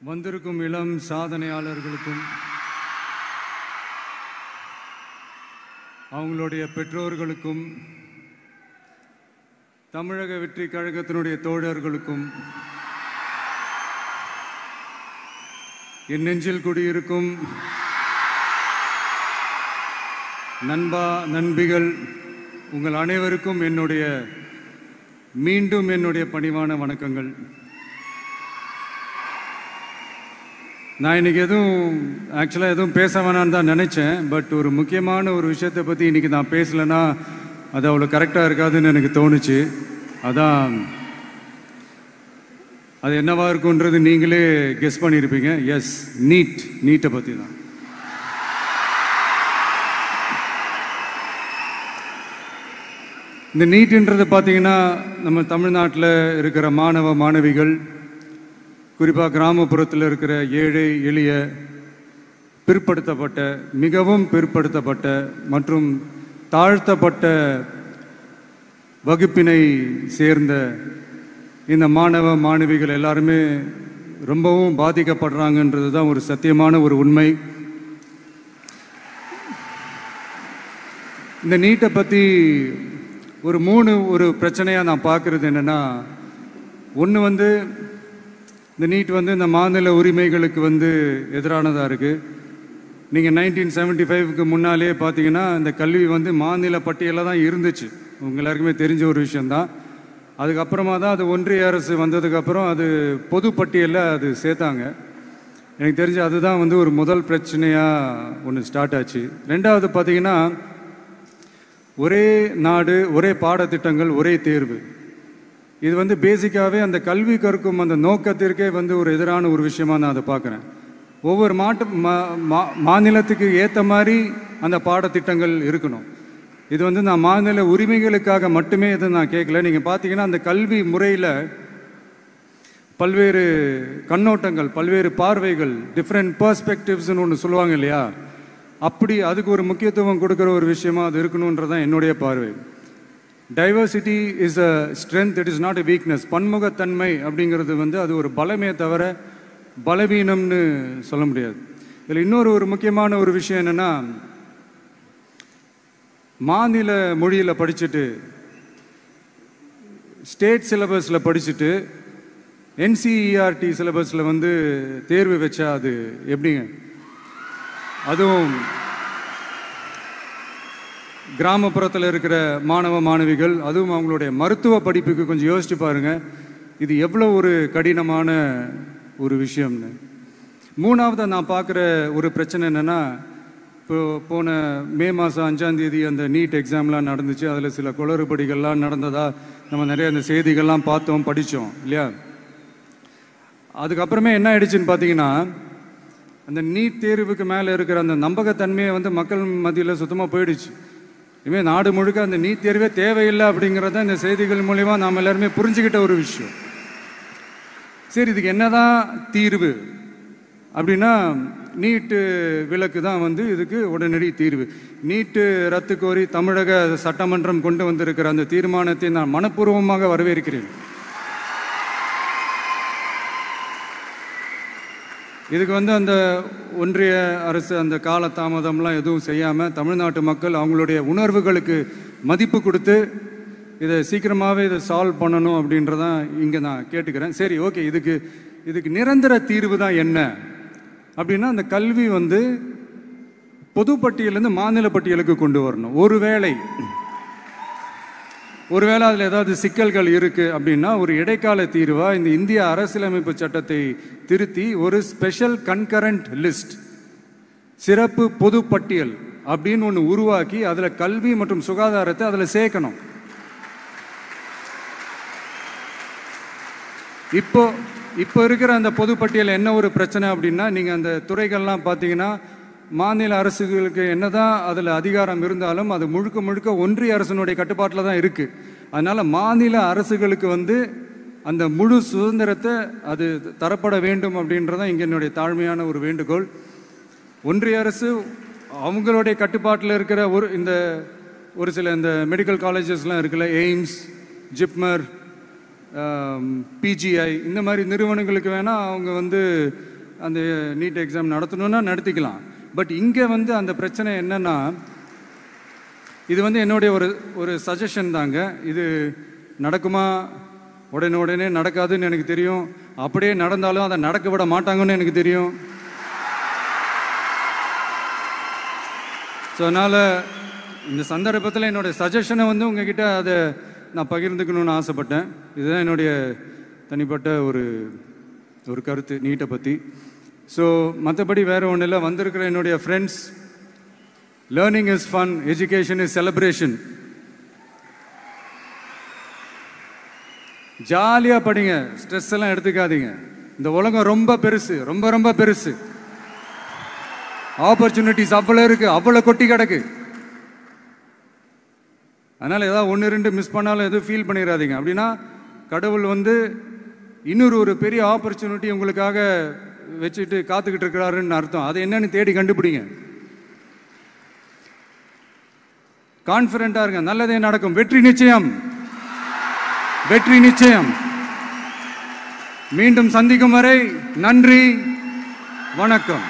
வந்திருக்கும் இளம் சாதனையாளர்களுக்கும் அவங்களுடைய பெற்றோர்களுக்கும் தமிழக வெற்றி கழகத்தினுடைய தோழர்களுக்கும் என் நெஞ்சில் குடியிருக்கும் நண்பா நண்பிகள் உங்கள் அனைவருக்கும் மீண்டும் என்னுடைய பணிவான வணக்கங்கள். நான் இன்றைக்கி எதுவும் பேச வேணான்னு தான் நினச்சேன். பட் ஒரு முக்கியமான ஒரு விஷயத்தை பற்றி இன்றைக்கி நான் பேசலைன்னா அது அவ்வளோ கரெக்டாக இருக்காதுன்னு எனக்கு தோணுச்சு. அதான் அது என்னவா இருக்குன்றது நீங்களே கெஸ் பண்ணியிருப்பீங்க. எஸ், நீட்டை பற்றி தான். இந்த நீட்டுன்றது பார்த்தீங்கன்னா நம்ம தமிழ்நாட்டில் இருக்கிற மாணவ மாணவிகள், குறிப்பாக கிராமப்புறத்தில் இருக்கிற ஏழை எளிய பிற்படுத்தப்பட்ட, மிகவும் பிற்படுத்தப்பட்ட மற்றும் தாழ்த்தப்பட்ட வகுப்பினை சேர்ந்த இந்த மாணவ மாணவிகள் எல்லாருமே ரொம்பவும் பாதிக்கப்படுறாங்கன்றது தான் ஒரு சத்தியமான ஒரு உண்மை. இந்த நீட்டை பற்றி ஒரு பிரச்சனையாக நான் பார்க்குறது என்னென்னா, ஒன்று இந்த நீட் இந்த மாநில உரிமைகளுக்கு எதிரானதாக இருக்குது. நீங்கள் 1975க்கு முன்னாலே பார்த்தீங்கன்னா இந்த கல்வி மாநில பட்டியலில் தான் இருந்துச்சு. உங்கள் எல்லாருக்குமே தெரிஞ்ச ஒரு விஷயந்தான். அதுக்கப்புறமா தான் அது ஒன்றிய அரசு வந்ததுக்கப்புறம் அது பொது பட்டியலில் அது சேர்த்தாங்க. எனக்கு தெரிஞ்சு அதுதான் ஒரு முதல் பிரச்சனையாக ஒன்று ஸ்டார்ட் ஆச்சு. ரெண்டாவது பார்த்தீங்கன்னா, ஒரே நாடு, ஒரே பாடத்திட்டங்கள், ஒரே தேர்வு. இது பேசிக்காகவே அந்த கல்வி கற்கும் அந்த நோக்கத்திற்கே ஒரு எதிரான ஒரு விஷயமா நான் அதை பார்க்குறேன். ஒவ்வொரு மாநிலத்துக்கு ஏற்ற மாதிரி அந்த பாடத்திட்டங்கள் இருக்கணும். இது நான் மாநில உரிமைகளுக்காக மட்டுமே இதை நான் கேட்கல. நீங்கள் பார்த்தீங்கன்னா அந்த கல்வி முறையில் பல்வேறு கண்ணோட்டங்கள், பல்வேறு பார்வைகள், டிஃப்ரெண்ட் பர்ஸ்பெக்டிவ்ஸ்னு ஒன்று சொல்லுவாங்க இல்லையா, அப்படி அதுக்கு ஒரு முக்கியத்துவம் கொடுக்குற ஒரு விஷயமா அது இருக்கணுன்றதான் என்னுடைய பார்வை. Diversity is a strength, it is not a weakness. பன்முகத்தன்மை அப்படிங்கிறது அது ஒரு பலமே தவிர பலவீனம்னு சொல்ல முடியாது. இதில் இன்னொரு முக்கியமான ஒரு விஷயம் என்னென்னா, மாநில மொழியில் படிச்சுட்டு, ஸ்டேட் சிலபஸில் படிச்சுட்டு, NCERT சிலபஸில் தேர்வு வச்சா அது எப்படிங்க? அதுவும் கிராமப்புறத்தில் இருக்கிற மாணவ மாணவிகள், அதுவும் அவங்களுடைய மருத்துவ படிப்புக்கு கொஞ்சம் யோசிச்சு பாருங்கள், இது எவ்வளோ ஒரு கடினமான ஒரு விஷயம்னு. மூணாவது நான் பார்க்குற ஒரு பிரச்சனை என்னென்னா, போன மே மாதம் 5ஆம் தேதி அந்த நீட் எக்ஸாம்லாம் நடந்துச்சு. அதில் சில குளறுபடிகள்லாம் நடந்ததாக நம்ம நிறைய அந்த செய்திகள்லாம் பார்த்தோம், படித்தோம் இல்லையா. அதுக்கப்புறமே என்ன ஆயிடுச்சுன்னு பார்த்தீங்கன்னா, அந்த நீட் தேர்வுக்கு மேலே இருக்கிற அந்த நம்பகத்தன்மையை மக்கள் மத்தியில் சுத்தமாக போயிடுச்சு. இனிமேல் நாடு முழுக்க அந்த நீட் தேர்வே தேவையில்லை அப்படிங்கிறத இந்த செய்திகள் மூலிமா நாம் எல்லாருமே புரிஞ்சுக்கிட்ட ஒரு விஷயம். சரி, இதுக்கு என்னதான் தீர்வு அப்படின்னா, நீட்டு விலக்கு தான் இதுக்கு உடனடி தீர்வு. நீட்டு ரத்து கோரி தமிழக சட்டமன்றம் கொண்டு வந்திருக்கிற அந்த தீர்மானத்தை நான் மனப்பூர்வமாக வரவேற்கிறேன். இதுக்கு அந்த ஒன்றிய அரசு அந்த கால தாமதம்லாம் எதுவும் செய்யாமல் தமிழ்நாட்டு மக்கள் அவங்களுடைய உணர்வுகளுக்கு மதிப்பு கொடுத்து இதை சீக்கிரமாகவே இதை சால்வ் பண்ணணும் அப்படின்றதான் இங்கே நான் கேட்டுக்கிறேன். சரி, ஓகே, இதுக்கு நிரந்தர தீர்வு தான் என்ன அப்படின்னா, அந்த கல்வி பொது பட்டியலேருந்து மாநில பட்டியலுக்கு கொண்டு வரணும். ஒருவேளை அதில் ஏதாவது சிக்கல்கள் இருக்குது அப்படின்னா ஒரு இடைக்கால தீர்வாக இந்த இந்திய அரசியலமைப்பு சட்டத்தை திருத்தி ஒரு ஸ்பெஷல் கன்கரண்ட் லிஸ்ட், சிறப்பு பொது பட்டியல் அப்படின்னு ஒன்று உருவாக்கி அதில் கல்வி மற்றும் சுகாதாரத்தை அதில் சேர்க்கணும். இப்போ இருக்கிற அந்த பொது பட்டியல் என்ன ஒரு பிரச்சனை அப்படின்னா, நீங்கள் அந்த துறைகள்லாம் பார்த்தீங்கன்னா மாநில அரசுகளுக்கு என்னதான் அதில் அதிகாரம் இருந்தாலும் அது முழுக்க ஒன்றிய அரசினுடைய கட்டுப்பாட்டில் தான் இருக்குது. அதனால் மாநில அரசுகளுக்கு அந்த முழு சுதந்திரத்தை அது தரப்பட வேண்டும் அப்படின்றதான் இங்கே என்னுடைய தாழ்மையான ஒரு வேண்டுகோள். ஒன்றிய அரசு அவங்களுடைய கட்டுப்பாட்டில் இருக்கிற ஒரு சில இந்த மெடிக்கல் காலேஜஸ்லாம் இருக்குல்ல, எய்ம்ஸ், ஜிப்மர், PGI இந்த மாதிரி நிறுவனங்களுக்கு வேணால் அவங்க அந்த நீட் எக்ஸாம் நடத்தணும்னா நடத்திக்கலாம். பட் இங்கே வந்து அந்த பிரச்சனை என்னன்னா, இது வந்து என்னுடைய ஒரு சஜஷன் தாங்க. இது நடக்குமா, உடனே நடக்காதுன்னு எனக்கு தெரியும். அப்படியே நடந்தாலும் அதை நடக்க விட மாட்டாங்கன்னு எனக்கு தெரியும். ஸோ அதனால் இந்த சந்தர்ப்பத்தில் என்னுடைய சஜஷனை வந்து உங்ககிட்ட அதை நான் பகிர்ந்துக்கணும்னு ஆசைப்பட்டேன். இதுதான் என்னுடைய தனிப்பட்ட ஒரு கருத்து நீட்டை பற்றி. ஸோ மற்றபடி வேறு ஒன்றும் இல்லை. வந்திருக்கிற என்னுடைய friends, learning is fun, education is celebration. ஜாலியாக படிங்க, ஸ்ட்ரெஸ் எல்லாம் எடுத்துக்காதீங்க. இந்த உலகம் ரொம்ப பெருசு, ரொம்ப ரொம்ப பெருசு. ஆப்பர்ச்சுனிட்டிஸ் அவ்வளோ இருக்கு, அவ்வளோ கொட்டி கிடக்கு. அதனால் ஏதாவது 1-2 மிஸ் பண்ணாலும் எதுவும் ஃபீல் பண்ணிடாதீங்க. அப்படின்னா கடவுள் வந்து இன்னொரு பெரிய ஆப்பர்ச்சுனிட்டி உங்களுக்காக வச்சுட்டு காத்துக்கிட்டு இருக்கிறாருன்னு அர்த்தம். அது என்னன்னு தேடி கண்டுபிடிங்க. கான்ஃபிடென்ட்டாக இருங்க, நல்லதே நடக்கும். வெற்றி நிச்சயம், வெற்றி நிச்சயம். மீண்டும் சந்திக்கும் வரை நன்றி, வணக்கம்.